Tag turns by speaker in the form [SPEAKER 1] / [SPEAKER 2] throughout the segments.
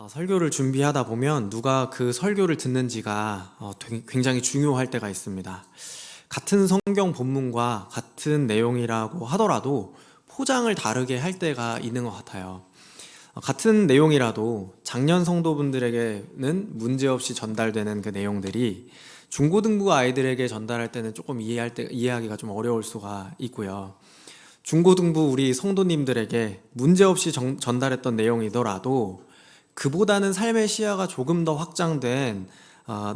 [SPEAKER 1] 설교를 준비하다 보면 누가 그 설교를 듣는지가 굉장히 중요할 때가 있습니다. 같은 성경 본문과 같은 내용이라고 하더라도 포장을 다르게 할 때가 있는 것 같아요. 같은 내용이라도 작년 성도분들에게는 문제없이 전달되는 그 내용들이 중고등부 아이들에게 전달할 때는 조금 이해하기가 좀 어려울 수가 있고요. 중고등부 우리 성도님들에게 문제없이 전달했던 내용이더라도 그보다는 삶의 시야가 조금 더 확장된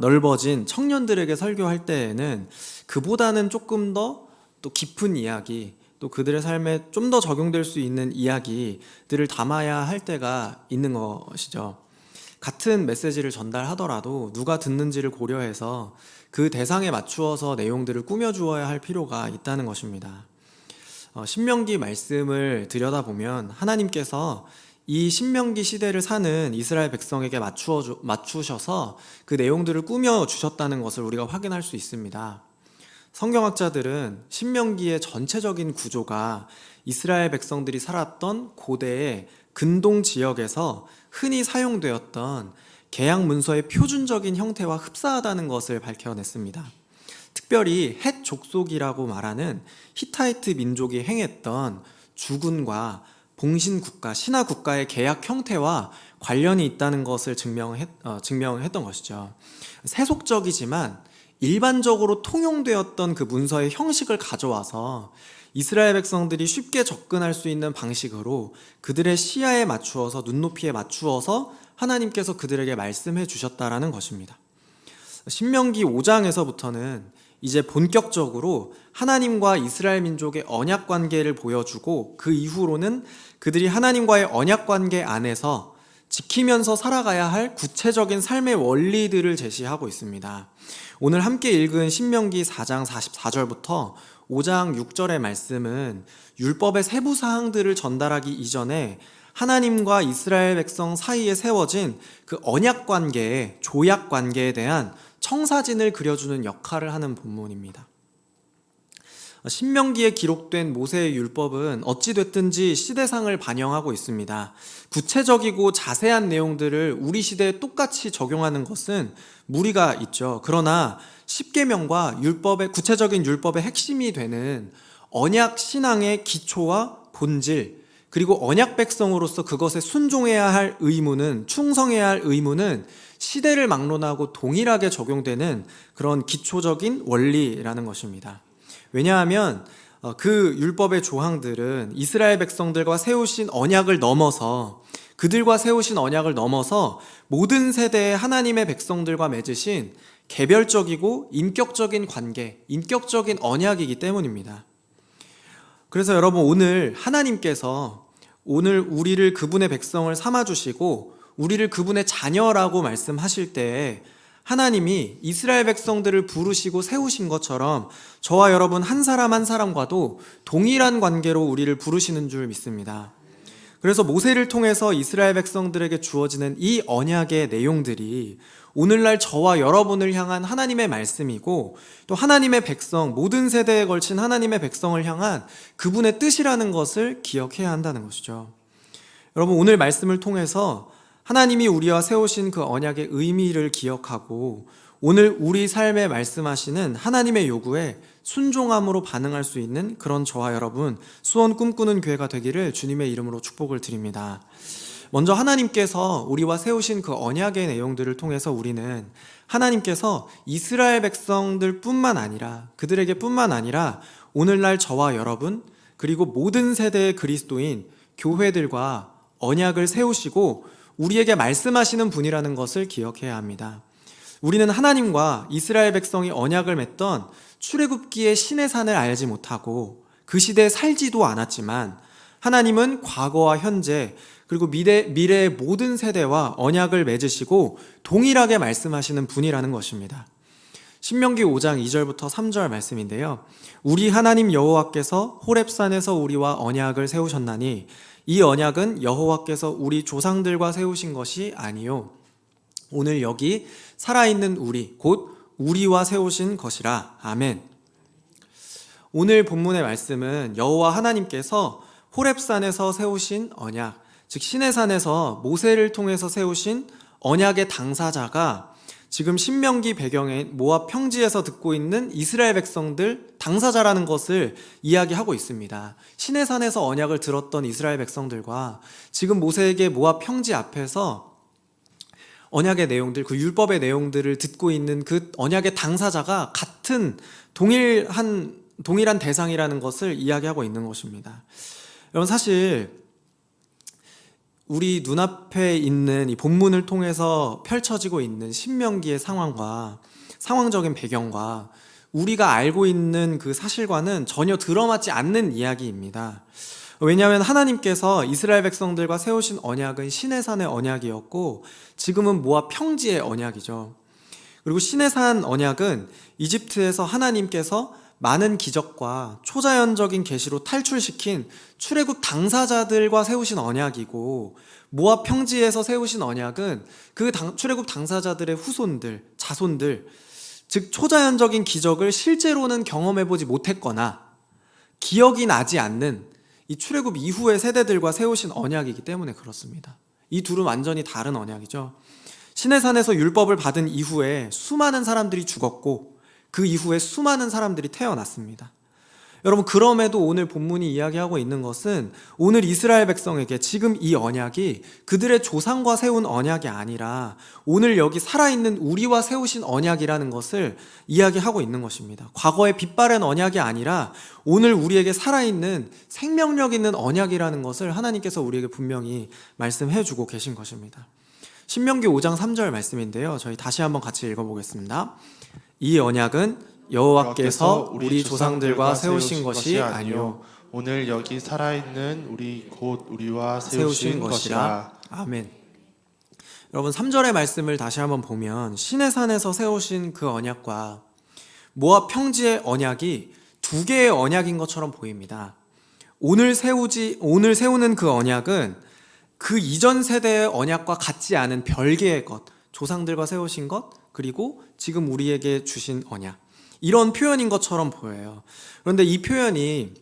[SPEAKER 1] 넓어진 청년들에게 설교할 때에는 그보다는 조금 더 또 깊은 이야기, 또 그들의 삶에 좀 더 적용될 수 있는 이야기들을 담아야 할 때가 있는 것이죠. 같은 메시지를 전달하더라도 누가 듣는지를 고려해서 그 대상에 맞추어서 내용들을 꾸며주어야 할 필요가 있다는 것입니다. 신명기 말씀을 들여다보면 하나님께서 이 신명기 시대를 사는 이스라엘 백성에게 맞추셔서 그 내용들을 꾸며주셨다는 것을 우리가 확인할 수 있습니다. 성경학자들은 신명기의 전체적인 구조가 이스라엘 백성들이 살았던 고대의 근동 지역에서 흔히 사용되었던 계약 문서의 표준적인 형태와 흡사하다는 것을 밝혀냈습니다. 특별히 헷 족속이라고 말하는 히타이트 민족이 행했던 주군과 봉신국가, 신하국가의 계약 형태와 관련이 있다는 것을 증명했던 것이죠. 세속적이지만 일반적으로 통용되었던 그 문서의 형식을 가져와서 이스라엘 백성들이 쉽게 접근할 수 있는 방식으로 그들의 시야에 맞추어서, 눈높이에 맞추어서 하나님께서 그들에게 말씀해 주셨다라는 것입니다. 신명기 5장에서부터는 이제 본격적으로 하나님과 이스라엘 민족의 언약 관계를 보여주고, 그 이후로는 그들이 하나님과의 언약 관계 안에서 지키면서 살아가야 할 구체적인 삶의 원리들을 제시하고 있습니다. 오늘 함께 읽은 신명기 4장 44절부터 5장 6절의 말씀은 율법의 세부 사항들을 전달하기 이전에 하나님과 이스라엘 백성 사이에 세워진 그 언약 관계의 조약 관계에 대한 청사진을 그려주는 역할을 하는 본문입니다. 신명기에 기록된 모세의 율법은 어찌됐든지 시대상을 반영하고 있습니다. 구체적이고 자세한 내용들을 우리 시대에 똑같이 적용하는 것은 무리가 있죠. 그러나 십계명과 구체적인 율법의 핵심이 되는 언약 신앙의 기초와 본질, 그리고 언약 백성으로서 그것에 순종해야 할 의무는, 충성해야 할 의무는 시대를 막론하고 동일하게 적용되는 그런 기초적인 원리라는 것입니다. 왜냐하면 그 율법의 조항들은 이스라엘 백성들과 세우신 언약을 넘어서, 그들과 세우신 언약을 넘어서 모든 세대의 하나님의 백성들과 맺으신 개별적이고 인격적인 관계, 인격적인 언약이기 때문입니다. 그래서 여러분, 오늘 하나님께서 오늘 우리를 그분의 백성을 삼아주시고 우리를 그분의 자녀라고 말씀하실 때에 하나님이 이스라엘 백성들을 부르시고 세우신 것처럼 저와 여러분 한 사람 한 사람과도 동일한 관계로 우리를 부르시는 줄 믿습니다. 그래서 모세를 통해서 이스라엘 백성들에게 주어지는 이 언약의 내용들이 오늘날 저와 여러분을 향한 하나님의 말씀이고, 또 하나님의 백성, 모든 세대에 걸친 하나님의 백성을 향한 그분의 뜻이라는 것을 기억해야 한다는 것이죠. 여러분, 오늘 말씀을 통해서 하나님이 우리와 세우신 그 언약의 의미를 기억하고 오늘 우리 삶에 말씀하시는 하나님의 요구에 순종함으로 반응할 수 있는 그런 저와 여러분, 수원 꿈꾸는 교회가 되기를 주님의 이름으로 축복을 드립니다. 먼저 하나님께서 우리와 세우신 그 언약의 내용들을 통해서 우리는 하나님께서 이스라엘 백성들 뿐만 아니라, 그들에게 뿐만 아니라 오늘날 저와 여러분, 그리고 모든 세대의 그리스도인 교회들과 언약을 세우시고 우리에게 말씀하시는 분이라는 것을 기억해야 합니다. 우리는 하나님과 이스라엘 백성이 언약을 맺던 출애굽기의 시내산을 알지 못하고 그 시대에 살지도 않았지만, 하나님은 과거와 현재 그리고 미래의 모든 세대와 언약을 맺으시고 동일하게 말씀하시는 분이라는 것입니다. 신명기 5장 2절부터 3절 말씀인데요. 우리 하나님 여호와께서 호렙산에서 우리와 언약을 세우셨나니 이 언약은 여호와께서 우리 조상들과 세우신 것이 아니요 오늘 여기 살아있는 우리, 곧 우리와 세우신 것이라. 아멘. 오늘 본문의 말씀은 여호와 하나님께서 호렙산에서 세우신 언약, 즉 시내산에서 모세를 통해서 세우신 언약의 당사자가 지금 신명기 배경인 모압 평지에서 듣고 있는 이스라엘 백성들 당사자라는 것을 이야기하고 있습니다. 시내산에서 언약을 들었던 이스라엘 백성들과 지금 모세에게 모압 평지 앞에서 언약의 내용들, 그 율법의 내용들을 듣고 있는 그 언약의 당사자가 같은 동일한 대상이라는 것을 이야기하고 있는 것입니다. 여러분, 사실 우리 눈앞에 있는 이 본문을 통해서 펼쳐지고 있는 신명기의 상황과 상황적인 배경과 우리가 알고 있는 그 사실과는 전혀 들어맞지 않는 이야기입니다. 왜냐하면 하나님께서 이스라엘 백성들과 세우신 언약은 시내산의 언약이었고 지금은 모압 평지의 언약이죠. 그리고 시내산 언약은 이집트에서 하나님께서 많은 기적과 초자연적인 계시로 탈출시킨 출애굽 당사자들과 세우신 언약이고, 모압 평지에서 세우신 언약은 그 출애굽 당사자들의 후손들, 자손들, 즉 초자연적인 기적을 실제로는 경험해보지 못했거나 기억이 나지 않는 이 출애굽 이후의 세대들과 세우신 언약이기 때문에 그렇습니다. 이 둘은 완전히 다른 언약이죠. 시내산에서 율법을 받은 이후에 수많은 사람들이 죽었고 그 이후에 수많은 사람들이 태어났습니다. 여러분, 그럼에도 오늘 본문이 이야기하고 있는 것은 오늘 이스라엘 백성에게 지금 이 언약이 그들의 조상과 세운 언약이 아니라 오늘 여기 살아있는 우리와 세우신 언약이라는 것을 이야기하고 있는 것입니다. 과거의 빛바랜 언약이 아니라 오늘 우리에게 살아있는 생명력 있는 언약이라는 것을 하나님께서 우리에게 분명히 말씀해 주고 계신 것입니다. 신명기 5장 3절 말씀인데요, 저희 다시 한번 같이 읽어보겠습니다. 이 언약은 여호와께서 우리 조상들과 세우신 것이 아니요
[SPEAKER 2] 오늘 여기 살아있는 우리 곧 우리와 세우신 것이라.
[SPEAKER 1] 아멘. 여러분, 3절의 말씀을 다시 한번 보면 시내산에서 세우신 그 언약과 모압 평지의 언약이 두 개의 언약인 것처럼 보입니다. 오늘 세우는 그 언약은 그 이전 세대의 언약과 같지 않은 별개의 것, 조상들과 세우신 것, 그리고 지금 우리에게 주신 언약, 이런 표현인 것처럼 보여요. 그런데 이 표현이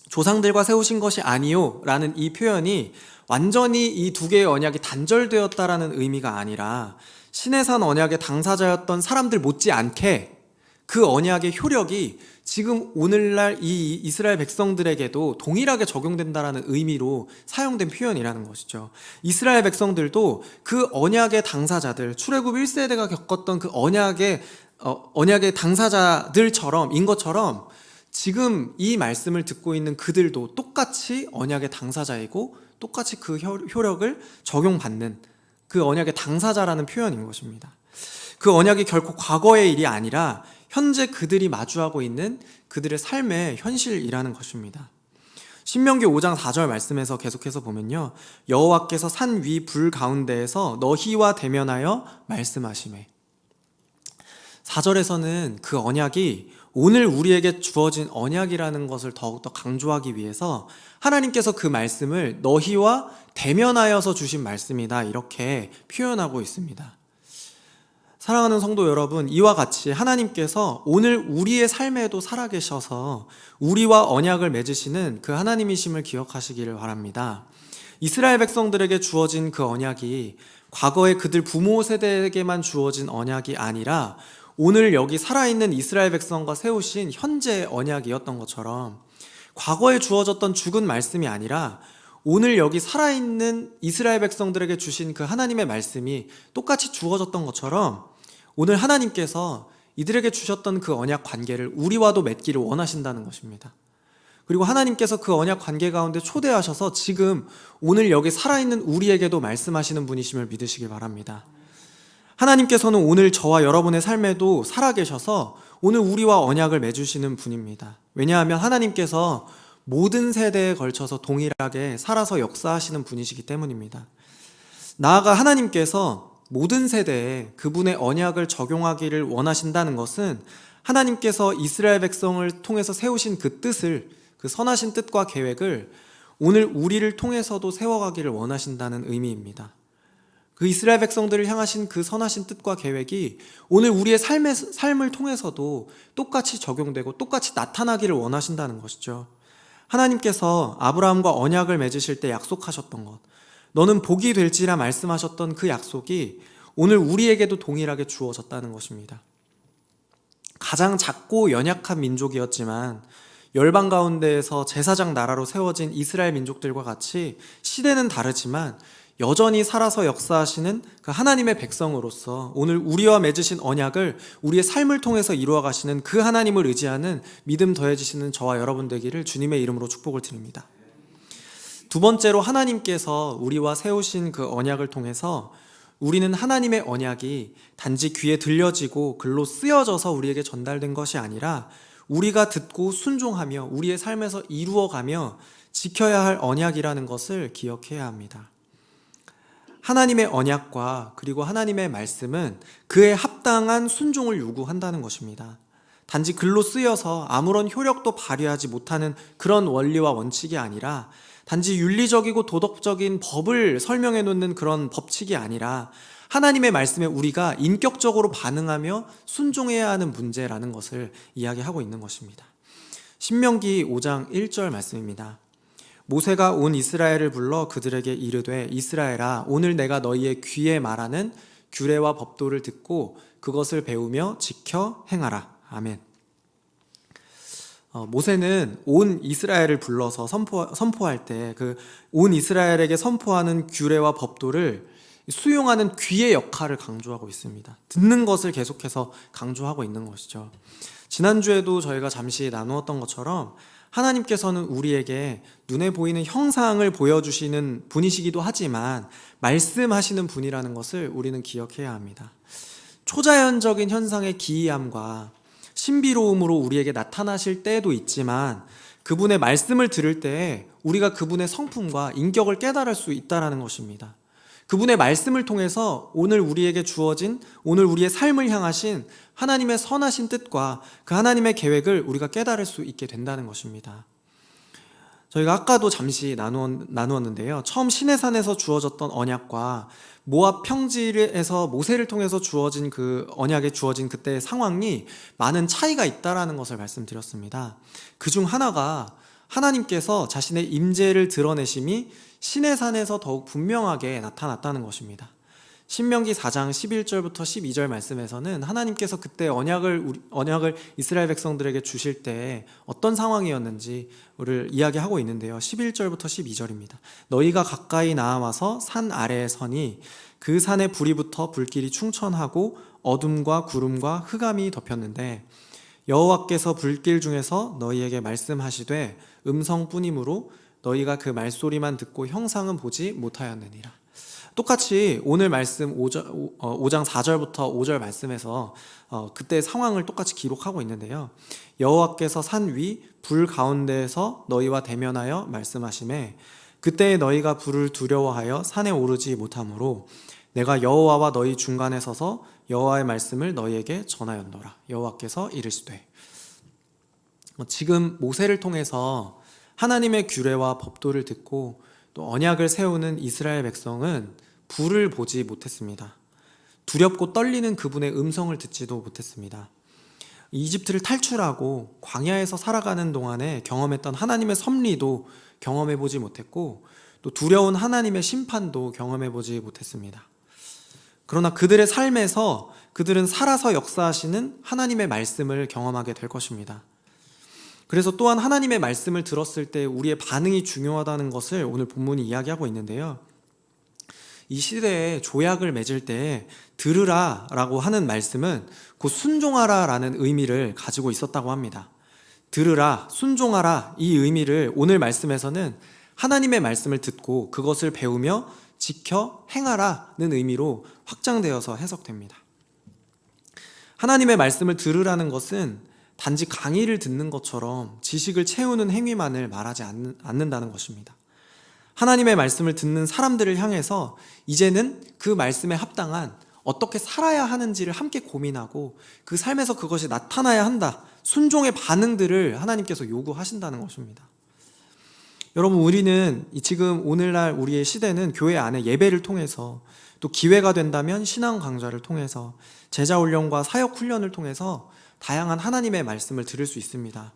[SPEAKER 1] 조상들과 세우신 것이 아니요 라는 이 표현이 완전히 이 두 개의 언약이 단절되었다라는 의미가 아니라 시내산 언약의 당사자였던 사람들 못지않게 그 언약의 효력이 지금 오늘날 이 이스라엘 백성들에게도 동일하게 적용된다라는 의미로 사용된 표현이라는 것이죠. 이스라엘 백성들도 그 언약의 당사자들, 출애굽 1세대가 겪었던 그 언약의 당사자들처럼 인 것처럼 지금 이 말씀을 듣고 있는 그들도 똑같이 언약의 당사자이고 똑같이 그 효력을 적용받는 그 언약의 당사자라는 표현인 것입니다. 그 언약이 결코 과거의 일이 아니라 현재 그들이 마주하고 있는 그들의 삶의 현실이라는 것입니다. 신명기 5장 4절 말씀에서 계속해서 보면요, 여호와께서 산 위 불 가운데에서 너희와 대면하여 말씀하시매. 4절에서는 그 언약이 오늘 우리에게 주어진 언약이라는 것을 더욱더 강조하기 위해서 하나님께서 그 말씀을 너희와 대면하여서 주신 말씀이다, 이렇게 표현하고 있습니다. 사랑하는 성도 여러분, 이와 같이 하나님께서 오늘 우리의 삶에도 살아계셔서 우리와 언약을 맺으시는 그 하나님이심을 기억하시기를 바랍니다. 이스라엘 백성들에게 주어진 그 언약이 과거의 그들 부모 세대에게만 주어진 언약이 아니라 오늘 여기 살아있는 이스라엘 백성과 세우신 현재의 언약이었던 것처럼 과거에 주어졌던 죽은 말씀이 아니라 오늘 여기 살아있는 이스라엘 백성들에게 주신 그 하나님의 말씀이 똑같이 주어졌던 것처럼 오늘 하나님께서 이들에게 주셨던 그 언약 관계를 우리와도 맺기를 원하신다는 것입니다. 그리고 하나님께서 그 언약 관계 가운데 초대하셔서 지금 오늘 여기 살아있는 우리에게도 말씀하시는 분이심을 믿으시기 바랍니다. 하나님께서는 오늘 저와 여러분의 삶에도 살아계셔서 오늘 우리와 언약을 맺으시는 분입니다. 왜냐하면 하나님께서 모든 세대에 걸쳐서 동일하게 살아서 역사하시는 분이시기 때문입니다. 나아가 하나님께서 모든 세대에 그분의 언약을 적용하기를 원하신다는 것은 하나님께서 이스라엘 백성을 통해서 세우신 그 뜻을, 그 선하신 뜻과 계획을 오늘 우리를 통해서도 세워가기를 원하신다는 의미입니다. 그 이스라엘 백성들을 향하신 그 선하신 뜻과 계획이 오늘 우리의 삶을 통해서도 똑같이 적용되고 똑같이 나타나기를 원하신다는 것이죠. 하나님께서 아브라함과 언약을 맺으실 때 약속하셨던 것, 너는 복이 될지라 말씀하셨던 그 약속이 오늘 우리에게도 동일하게 주어졌다는 것입니다. 가장 작고 연약한 민족이었지만 열방 가운데에서 제사장 나라로 세워진 이스라엘 민족들과 같이 시대는 다르지만 여전히 살아서 역사하시는 그 하나님의 백성으로서 오늘 우리와 맺으신 언약을 우리의 삶을 통해서 이루어 가시는 그 하나님을 의지하는 믿음 더해지시는 저와 여러분 되기를 주님의 이름으로 축복을 드립니다. 두 번째로, 하나님께서 우리와 세우신 그 언약을 통해서 우리는 하나님의 언약이 단지 귀에 들려지고 글로 쓰여져서 우리에게 전달된 것이 아니라 우리가 듣고 순종하며 우리의 삶에서 이루어가며 지켜야 할 언약이라는 것을 기억해야 합니다. 하나님의 언약과 그리고 하나님의 말씀은 그에 합당한 순종을 요구한다는 것입니다. 단지 글로 쓰여서 아무런 효력도 발휘하지 못하는 그런 원리와 원칙이 아니라 단지 윤리적이고 도덕적인 법을 설명해 놓는 그런 법칙이 아니라 하나님의 말씀에 우리가 인격적으로 반응하며 순종해야 하는 문제라는 것을 이야기하고 있는 것입니다. 신명기 5장 1절 말씀입니다. 모세가 온 이스라엘을 불러 그들에게 이르되 이스라엘아, 오늘 내가 너희의 귀에 말하는 규례와 법도를 듣고 그것을 배우며 지켜 행하라. 아멘. 모세는 온 이스라엘을 불러서 선포할 때 그 온 이스라엘에게 선포하는 규례와 법도를 수용하는 귀의 역할을 강조하고 있습니다. 듣는 것을 계속해서 강조하고 있는 것이죠. 지난주에도 저희가 잠시 나누었던 것처럼 하나님께서는 우리에게 눈에 보이는 형상을 보여주시는 분이시기도 하지만 말씀하시는 분이라는 것을 우리는 기억해야 합니다. 초자연적인 현상의 기이함과 신비로움으로 우리에게 나타나실 때도 있지만 그분의 말씀을 들을 때 우리가 그분의 성품과 인격을 깨달을 수 있다는 것입니다. 그분의 말씀을 통해서 오늘 우리에게 주어진, 오늘 우리의 삶을 향하신 하나님의 선하신 뜻과 그 하나님의 계획을 우리가 깨달을 수 있게 된다는 것입니다. 저희가 아까도 잠시 나누었는데요. 처음 시내산에서 주어졌던 언약과 모압 평지에서 모세를 통해서 주어진 그 언약에 주어진 그때의 상황이 많은 차이가 있다라는 것을 말씀드렸습니다. 그중 하나가 하나님께서 자신의 임재를 드러내심이 시내산에서 더욱 분명하게 나타났다는 것입니다. 신명기 4장 11절부터 12절 말씀에서는 하나님께서 그때 언약을 이스라엘 백성들에게 주실 때 어떤 상황이었는지를 이야기하고 있는데요. 11절부터 12절입니다. 너희가 가까이 나아와서 산 아래에 서니 그 산에 불이 붙어 불길이 충천하고 어둠과 구름과 흑암이 덮였는데 여호와께서 불길 중에서 너희에게 말씀하시되 음성뿐이므로 너희가 그 말소리만 듣고 형상은 보지 못하였느니라. 똑같이 오늘 말씀 5장 4절부터 5절 말씀에서 그때 상황을 똑같이 기록하고 있는데요. 여호와께서 산 위 불 가운데에서 너희와 대면하여 말씀하시매 그때 너희가 불을 두려워하여 산에 오르지 못하므로 내가 여호와와 너희 중간에 서서 여호와의 말씀을 너희에게 전하였노라. 여호와께서 이르시되. 지금 모세를 통해서 하나님의 규례와 법도를 듣고 또 언약을 세우는 이스라엘 백성은 불을 보지 못했습니다. 두렵고 떨리는 그분의 음성을 듣지도 못했습니다. 이집트를 탈출하고 광야에서 살아가는 동안에 경험했던 하나님의 섭리도 경험해 보지 못했고 또 두려운 하나님의 심판도 경험해 보지 못했습니다. 그러나 그들의 삶에서 그들은 살아서 역사하시는 하나님의 말씀을 경험하게 될 것입니다. 그래서 또한 하나님의 말씀을 들었을 때 우리의 반응이 중요하다는 것을 오늘 본문이 이야기하고 있는데요. 이 시대에 조약을 맺을 때 들으라 라고 하는 말씀은 곧 순종하라 라는 의미를 가지고 있었다고 합니다. 들으라, 순종하라 이 의미를 오늘 말씀에서는 하나님의 말씀을 듣고 그것을 배우며 지켜 행하라는 의미로 확장되어서 해석됩니다. 하나님의 말씀을 들으라는 것은 단지 강의를 듣는 것처럼 지식을 채우는 행위만을 말하지 않는다는 것입니다. 하나님의 말씀을 듣는 사람들을 향해서 이제는 그 말씀에 합당한 어떻게 살아야 하는지를 함께 고민하고 그 삶에서 그것이 나타나야 한다. 순종의 반응들을 하나님께서 요구하신다는 것입니다. 여러분, 우리는 지금 오늘날 우리의 시대는 교회 안에 예배를 통해서 또 기회가 된다면 신앙 강좌를 통해서 제자 훈련과 사역 훈련을 통해서 다양한 하나님의 말씀을 들을 수 있습니다.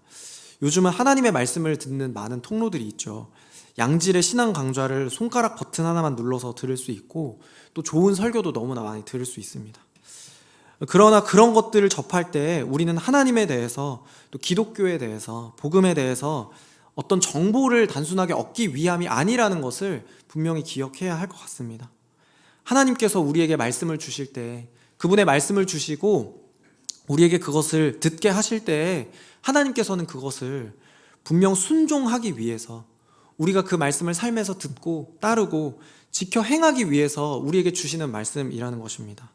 [SPEAKER 1] 요즘은 하나님의 말씀을 듣는 많은 통로들이 있죠. 양질의 신앙 강좌를 손가락 버튼 하나만 눌러서 들을 수 있고, 또 좋은 설교도 너무나 많이 들을 수 있습니다. 그러나 그런 것들을 접할 때 우리는 하나님에 대해서, 또 기독교에 대해서, 복음에 대해서 어떤 정보를 단순하게 얻기 위함이 아니라는 것을 분명히 기억해야 할 것 같습니다. 하나님께서 우리에게 말씀을 주실 때, 그분의 말씀을 주시고 우리에게 그것을 듣게 하실 때 하나님께서는 그것을 분명 순종하기 위해서, 우리가 그 말씀을 삶에서 듣고 따르고 지켜 행하기 위해서 우리에게 주시는 말씀이라는 것입니다.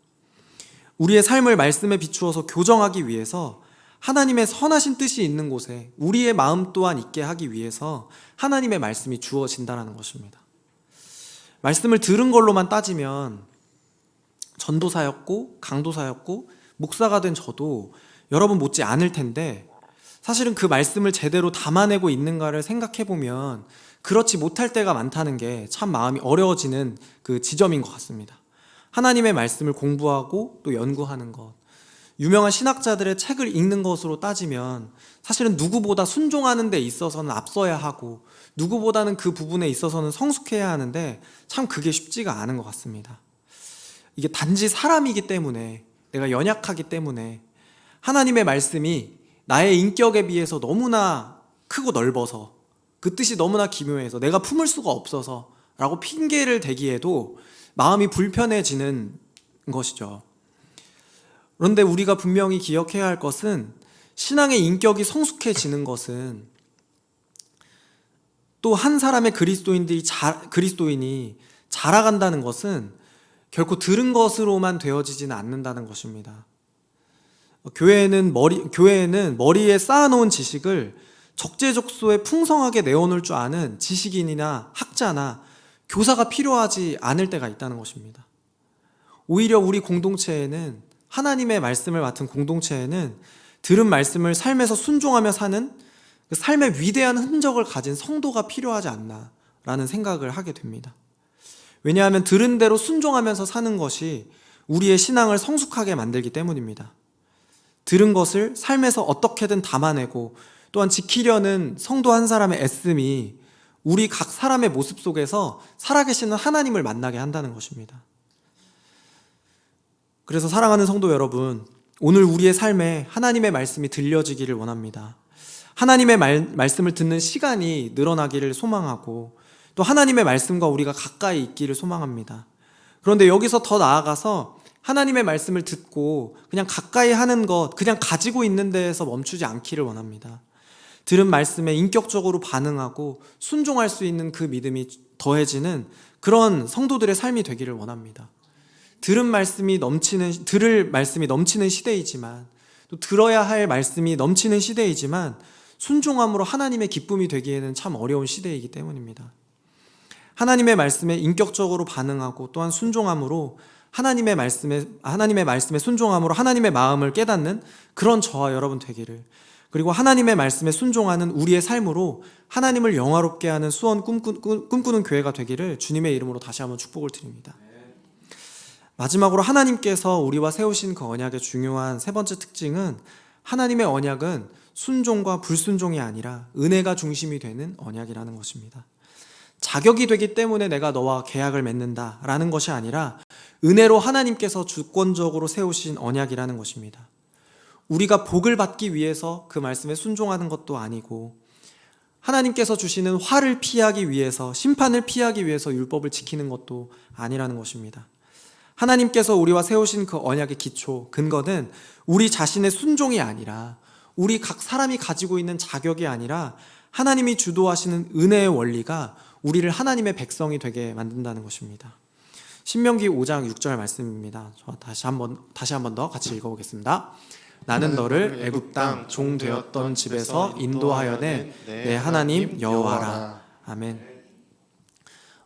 [SPEAKER 1] 우리의 삶을 말씀에 비추어서 교정하기 위해서, 하나님의 선하신 뜻이 있는 곳에 우리의 마음 또한 있게 하기 위해서 하나님의 말씀이 주어진다는 것입니다. 말씀을 들은 걸로만 따지면 전도사였고 강도사였고 목사가 된 저도 여러분 못지 않을 텐데, 사실은 그 말씀을 제대로 담아내고 있는가를 생각해보면 그렇지 못할 때가 많다는 게 참 마음이 어려워지는 그 지점인 것 같습니다. 하나님의 말씀을 공부하고 또 연구하는 것, 유명한 신학자들의 책을 읽는 것으로 따지면 사실은 누구보다 순종하는 데 있어서는 앞서야 하고, 누구보다는 그 부분에 있어서는 성숙해야 하는데 참 그게 쉽지가 않은 것 같습니다. 이게 단지 사람이기 때문에, 내가 연약하기 때문에, 하나님의 말씀이 나의 인격에 비해서 너무나 크고 넓어서, 그 뜻이 너무나 기묘해서 내가 품을 수가 없어서 라고 핑계를 대기에도 마음이 불편해지는 것이죠. 그런데 우리가 분명히 기억해야 할 것은, 신앙의 인격이 성숙해지는 것은, 또 한 사람의 그리스도인이 자라간다는 것은 결코 들은 것으로만 되어지지는 않는다는 것입니다. 교회는 머리에 쌓아놓은 지식을 적재적소에 풍성하게 내어놓을 줄 아는 지식인이나 학자나 교사가 필요하지 않을 때가 있다는 것입니다. 오히려 우리 공동체에는, 하나님의 말씀을 맡은 공동체에는 들은 말씀을 삶에서 순종하며 사는 그 삶의 위대한 흔적을 가진 성도가 필요하지 않나라는 생각을 하게 됩니다. 왜냐하면 들은 대로 순종하면서 사는 것이 우리의 신앙을 성숙하게 만들기 때문입니다. 들은 것을 삶에서 어떻게든 담아내고 또한 지키려는 성도 한 사람의 애씀이 우리 각 사람의 모습 속에서 살아계시는 하나님을 만나게 한다는 것입니다. 그래서 사랑하는 성도 여러분, 오늘 우리의 삶에 하나님의 말씀이 들려지기를 원합니다. 하나님의 말씀을 듣는 시간이 늘어나기를 소망하고, 또 하나님의 말씀과 우리가 가까이 있기를 소망합니다. 그런데 여기서 더 나아가서 하나님의 말씀을 듣고 그냥 가까이 하는 것, 그냥 가지고 있는 데에서 멈추지 않기를 원합니다. 들은 말씀에 인격적으로 반응하고 순종할 수 있는 그 믿음이 더해지는 그런 성도들의 삶이 되기를 원합니다. 들을 말씀이 넘치는 시대이지만, 또 들어야 할 말씀이 넘치는 시대이지만, 순종함으로 하나님의 기쁨이 되기에는 참 어려운 시대이기 때문입니다. 하나님의 말씀에 인격적으로 반응하고 또한 순종함으로, 하나님의 말씀에 순종함으로 하나님의 마음을 깨닫는 그런 저와 여러분 되기를, 그리고 하나님의 말씀에 순종하는 우리의 삶으로 하나님을 영화롭게 하는 수원 꿈꾸는 교회가 되기를 주님의 이름으로 다시 한번 축복을 드립니다. 마지막으로 하나님께서 우리와 세우신 그 언약의 중요한 세 번째 특징은, 하나님의 언약은 순종과 불순종이 아니라 은혜가 중심이 되는 언약이라는 것입니다. 자격이 되기 때문에 내가 너와 계약을 맺는다라는 것이 아니라 은혜로 하나님께서 주권적으로 세우신 언약이라는 것입니다. 우리가 복을 받기 위해서 그 말씀에 순종하는 것도 아니고, 하나님께서 주시는 화를 피하기 위해서, 심판을 피하기 위해서 율법을 지키는 것도 아니라는 것입니다. 하나님께서 우리와 세우신 그 언약의 기초, 근거는 우리 자신의 순종이 아니라, 우리 각 사람이 가지고 있는 자격이 아니라 하나님이 주도하시는 은혜의 원리가 우리를 하나님의 백성이 되게 만든다는 것입니다. 신명기 5장 6절 말씀입니다. 저 다시 한번 더 같이 읽어보겠습니다. 나는 너를 애굽 땅 종 되었던 집에서 인도하여 낸 내 하나님 여호와라. 아멘.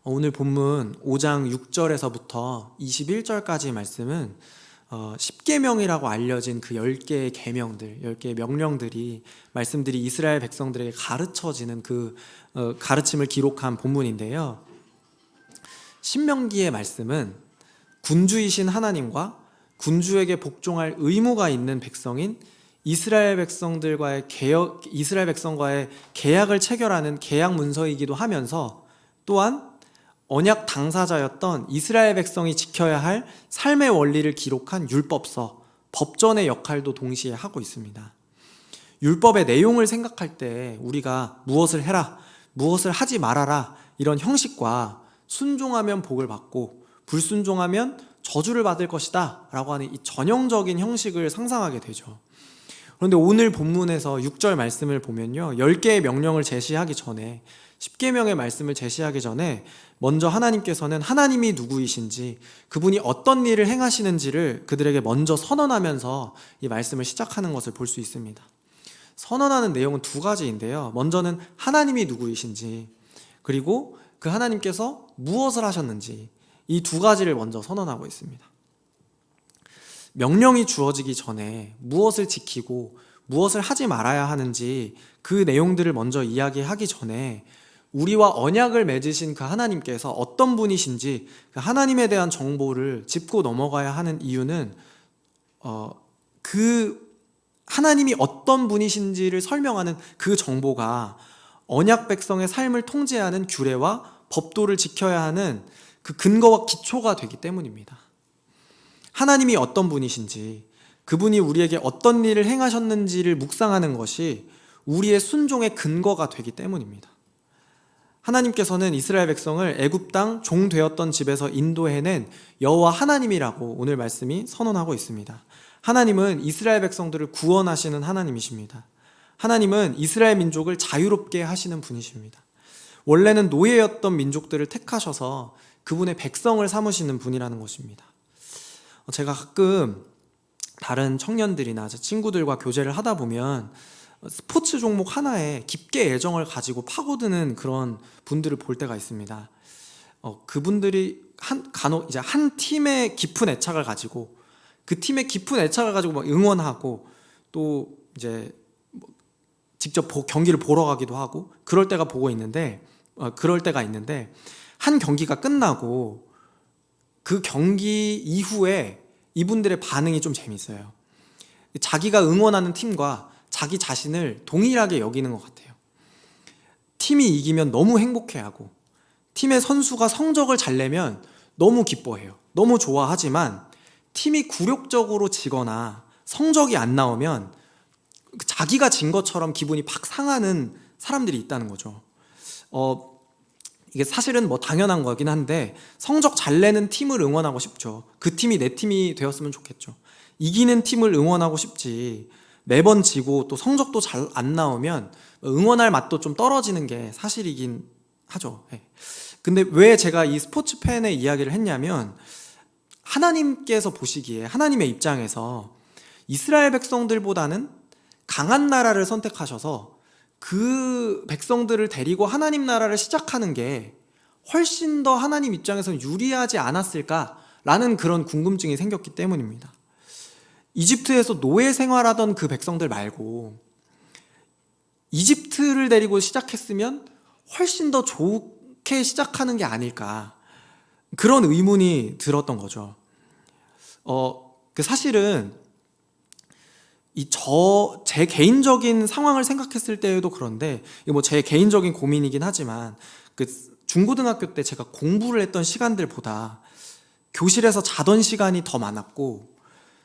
[SPEAKER 1] 오늘 본문 5장 6절에서부터 21절까지의 말씀은 10계명이라고 알려진 그 10개의 계명들, 10개의 명령들이, 말씀들이 이스라엘 백성들에게 가르쳐지는 그 가르침을 기록한 본문인데요. 신명기의 말씀은 군주이신 하나님과 군주에게 복종할 의무가 있는 백성인 이스라엘 백성과의 계약을 체결하는 계약 문서이기도 하면서 또한 언약 당사자였던 이스라엘 백성이 지켜야 할 삶의 원리를 기록한 율법서, 법전의 역할도 동시에 하고 있습니다. 율법의 내용을 생각할 때 우리가 무엇을 해라, 무엇을 하지 말아라 이런 형식과 순종하면 복을 받고 불순종하면 저주를 받을 것이다 라고 하는 이 전형적인 형식을 상상하게 되죠. 그런데 오늘 본문에서 6절 말씀을 보면요, 10개의 명령을 제시하기 전에, 10계명의 말씀을 제시하기 전에 먼저 하나님께서는 하나님이 누구이신지, 그분이 어떤 일을 행하시는지를 그들에게 먼저 선언하면서 이 말씀을 시작하는 것을 볼 수 있습니다. 선언하는 내용은 두 가지인데요, 먼저는 하나님이 누구이신지, 그리고 그 하나님께서 무엇을 하셨는지, 이 두 가지를 먼저 선언하고 있습니다. 명령이 주어지기 전에 무엇을 지키고 무엇을 하지 말아야 하는지 그 내용들을 먼저 이야기하기 전에 우리와 언약을 맺으신 그 하나님께서 어떤 분이신지 그 하나님에 대한 정보를 짚고 넘어가야 하는 이유는 그 하나님이 어떤 분이신지를 설명하는 그 정보가 언약 백성의 삶을 통제하는 규례와 법도를 지켜야 하는 그 근거와 기초가 되기 때문입니다. 하나님이 어떤 분이신지, 그분이 우리에게 어떤 일을 행하셨는지를 묵상하는 것이 우리의 순종의 근거가 되기 때문입니다. 하나님께서는 이스라엘 백성을 애굽 땅 종 되었던 집에서 인도해낸 여호와 하나님이라고 오늘 말씀이 선언하고 있습니다. 하나님은 이스라엘 백성들을 구원하시는 하나님이십니다. 하나님은 이스라엘 민족을 자유롭게 하시는 분이십니다. 원래는 노예였던 민족들을 택하셔서 그분의 백성을 삼으시는 분이라는 것입니다. 제가 가끔 다른 청년들이나 제 친구들과 교제를 하다 보면 스포츠 종목 하나에 깊게 애정을 가지고 파고드는 그런 분들을 볼 때가 있습니다. 그분들이 간혹 이제 한 팀에 깊은 애착을 가지고 그 팀에 깊은 애착을 가지고 막 응원하고 또 이제 직접 경기를 보러 가기도 하고 그럴 때가 있는데 한 경기가 끝나고 그 경기 이후에 이분들의 반응이 좀 재밌어요. 자기가 응원하는 팀과 자기 자신을 동일하게 여기는 것 같아요. 팀이 이기면 너무 행복해하고 팀의 선수가 성적을 잘 내면 너무 기뻐해요. 너무 좋아하지만 팀이 굴욕적으로 지거나 성적이 안 나오면 자기가 진 것처럼 기분이 팍 상하는 사람들이 있다는 거죠. 이게 사실은 뭐 당연한 거긴 한데 성적 잘 내는 팀을 응원하고 싶죠. 그 팀이 내 팀이 되었으면 좋겠죠. 이기는 팀을 응원하고 싶지 매번 지고 또 성적도 잘 안 나오면 응원할 맛도 좀 떨어지는 게 사실이긴 하죠. 근데 왜 제가 이 스포츠 팬의 이야기를 했냐면 하나님께서 보시기에 하나님의 입장에서 이스라엘 백성들보다는 강한 나라를 선택하셔서 그 백성들을 데리고 하나님 나라를 시작하는 게 훨씬 더 하나님 입장에서는 유리하지 않았을까라는 그런 궁금증이 생겼기 때문입니다. 이집트에서 노예 생활하던 그 백성들 말고 이집트를 데리고 시작했으면 훨씬 더 좋게 시작하는 게 아닐까, 그런 의문이 들었던 거죠. 사실은 제 개인적인 상황을 생각했을 때에도 그런데, 이거 뭐 제 개인적인 고민이긴 하지만, 그 중고등학교 때 제가 공부를 했던 시간들보다 교실에서 자던 시간이 더 많았고,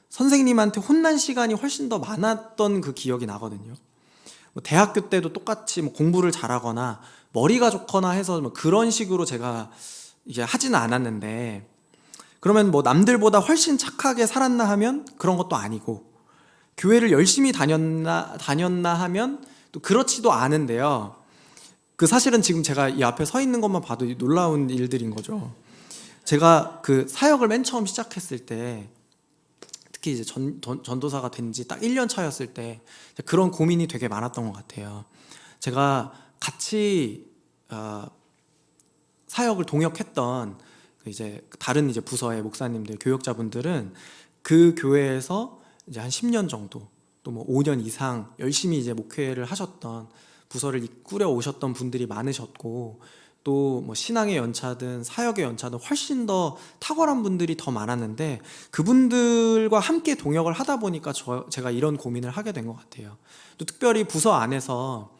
[SPEAKER 1] 선생님한테 혼난 시간이 훨씬 더 많았던 그 기억이 나거든요. 뭐 대학교 때도 똑같이 뭐 공부를 잘하거나 머리가 좋거나 해서 뭐 그런 식으로 제가 이제 하지는 않았는데, 그러면 뭐 남들보다 훨씬 착하게 살았나 하면 그런 것도 아니고, 교회를 열심히 다녔나 하면 또 그렇지도 않은데요. 사실은 지금 제가 이 앞에 서 있는 것만 봐도 놀라운 일들인 거죠. 제가 그 사역을 맨 처음 시작했을 때, 특히 이제 전도사가 된 지 딱 1년 차였을 때 그런 고민이 되게 많았던 것 같아요. 제가 같이 사역을 동역했던 이제 다른 이제 부서의 목사님들, 교역자분들은 그 교회에서 이제 한 10년 정도, 또 뭐 5년 이상 열심히 이제 목회를 하셨던, 부서를 이끌어 오셨던 분들이 많으셨고, 또 뭐 신앙의 연차든 사역의 연차든 훨씬 더 탁월한 분들이 더 많았는데 그분들과 함께 동역을 하다 보니까 제가 이런 고민을 하게 된 것 같아요. 또 특별히 부서 안에서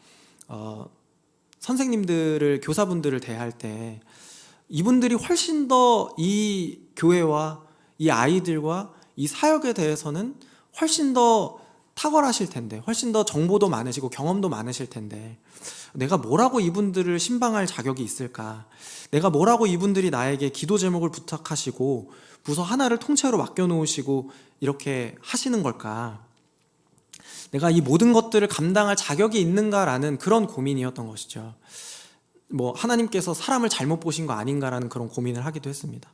[SPEAKER 1] 선생님들을 교사분들을 대할 때 이분들이 훨씬 더 이 교회와 이 아이들과 이 사역에 대해서는 훨씬 더 탁월하실 텐데, 훨씬 더 정보도 많으시고 경험도 많으실 텐데 내가 뭐라고 이분들을 신방할 자격이 있을까? 내가 뭐라고 이분들이 나에게 기도 제목을 부탁하시고 부서 하나를 통째로 맡겨놓으시고 이렇게 하시는 걸까? 내가 이 모든 것들을 감당할 자격이 있는가라는 그런 고민이었던 것이죠. 뭐 하나님께서 사람을 잘못 보신 거 아닌가라는 그런 고민을 하기도 했습니다.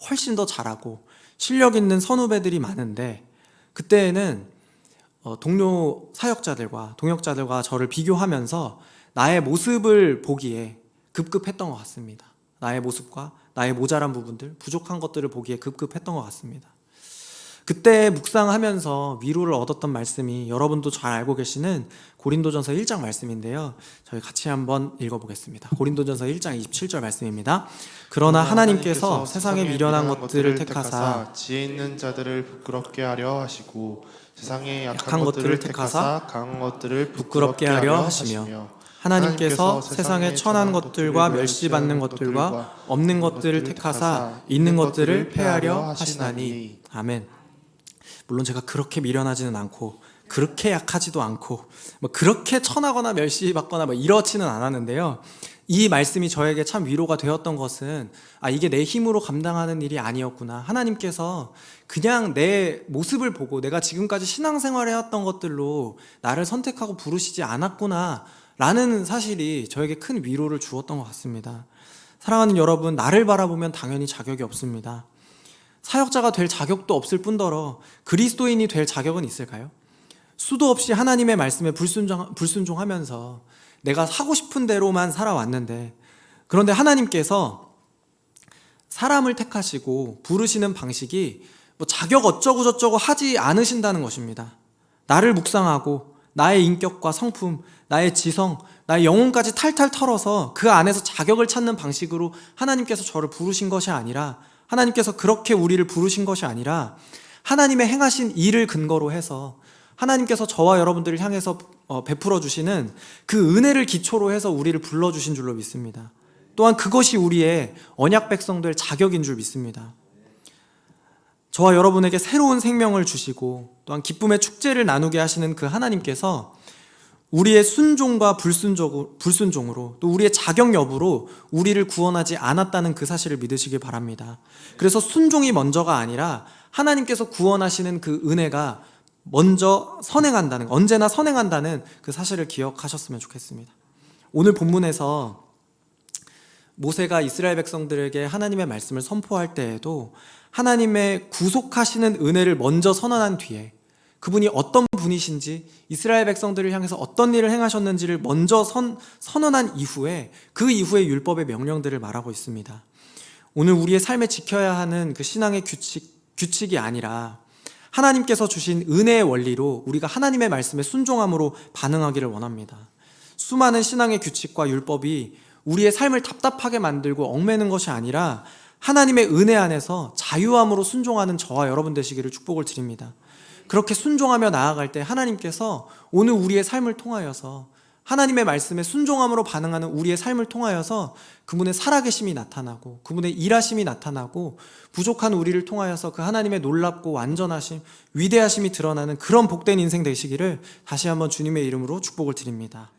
[SPEAKER 1] 훨씬 더 잘하고 실력 있는 선후배들이 많은데 그때에는 동료 사역자들과 동역자들과 저를 비교하면서 나의 모습을 보기에 급급했던 것 같습니다. 나의 모습과 나의 모자란 부분들, 부족한 것들을 보기에 급급했던 것 같습니다. 그때 묵상하면서 위로를 얻었던 말씀이 여러분도 잘 알고 계시는 고린도전서 1장 말씀인데요. 저희 같이 한번 읽어보겠습니다. 고린도전서 1장 27절 말씀입니다. 그러나 하나님께서 세상에 미련한 것들을 택하사
[SPEAKER 2] 지혜 있는 자들을 부끄럽게 하려 하시고 세상에
[SPEAKER 1] 약한 것들을 택하사
[SPEAKER 2] 강한 것들을
[SPEAKER 1] 부끄럽게 하려 하시며 하나님께서 세상에 천한 것들과 멸시받는 것들과 없는 것들을 택하사 있는 것들을 폐하려 하시나니. 아멘. 물론 제가 그렇게 미련하지는 않고 그렇게 약하지도 않고 뭐 그렇게 천하거나 멸시받거나 뭐 이렇지는 않았는데요. 이 말씀이 저에게 참 위로가 되었던 것은 이게 내 힘으로 감당하는 일이 아니었구나. 하나님께서 그냥 내 모습을 보고 내가 지금까지 신앙생활을 해왔던 것들로 나를 선택하고 부르시지 않았구나 라는 사실이 저에게 큰 위로를 주었던 것 같습니다. 사랑하는 여러분, 나를 바라보면 당연히 자격이 없습니다. 사역자가 될 자격도 없을 뿐더러 그리스도인이 될 자격은 있을까요? 수도 없이 하나님의 말씀에 불순종하면서 내가 하고 싶은 대로만 살아왔는데, 그런데 하나님께서 사람을 택하시고 부르시는 방식이 뭐 자격 어쩌고 저쩌고 하지 않으신다는 것입니다. 나를 묵상하고 나의 인격과 성품, 나의 지성, 나의 영혼까지 탈탈 털어서 그 안에서 자격을 찾는 방식으로 하나님께서 저를 부르신 것이 아니라, 하나님께서 그렇게 우리를 부르신 것이 아니라 하나님의 행하신 일을 근거로 해서 하나님께서 저와 여러분들을 향해서 베풀어 주시는 그 은혜를 기초로 해서 우리를 불러주신 줄로 믿습니다. 또한 그것이 우리의 언약 백성 될 자격인 줄 믿습니다. 저와 여러분에게 새로운 생명을 주시고 또한 기쁨의 축제를 나누게 하시는 그 하나님께서 우리의 순종과 불순종으로 또 우리의 자격 여부로 우리를 구원하지 않았다는 그 사실을 믿으시길 바랍니다. 그래서 순종이 먼저가 아니라 하나님께서 구원하시는 그 은혜가 먼저 선행한다는, 언제나 선행한다는 그 사실을 기억하셨으면 좋겠습니다. 오늘 본문에서 모세가 이스라엘 백성들에게 하나님의 말씀을 선포할 때에도 하나님의 구속하시는 은혜를 먼저 선언한 뒤에 그분이 어떤 분이신지, 이스라엘 백성들을 향해서 어떤 일을 행하셨는지를 먼저 선언한 이후에 그 이후의 율법의 명령들을 말하고 있습니다. 오늘 우리의 삶에 지켜야 하는 그 신앙의 규칙이 아니라 하나님께서 주신 은혜의 원리로 우리가 하나님의 말씀에 순종함으로 반응하기를 원합니다. 수많은 신앙의 규칙과 율법이 우리의 삶을 답답하게 만들고 얽매는 것이 아니라 하나님의 은혜 안에서 자유함으로 순종하는 저와 여러분 되시기를 축복을 드립니다. 그렇게 순종하며 나아갈 때 하나님께서 오늘 우리의 삶을 통하여서 하나님의 말씀에 순종함으로 반응하는 우리의 삶을 통하여서 그분의 살아계심이 나타나고 그분의 일하심이 나타나고 부족한 우리를 통하여서 그 하나님의 놀랍고 완전하심, 위대하심이 드러나는 그런 복된 인생 되시기를 다시 한번 주님의 이름으로 축복을 드립니다.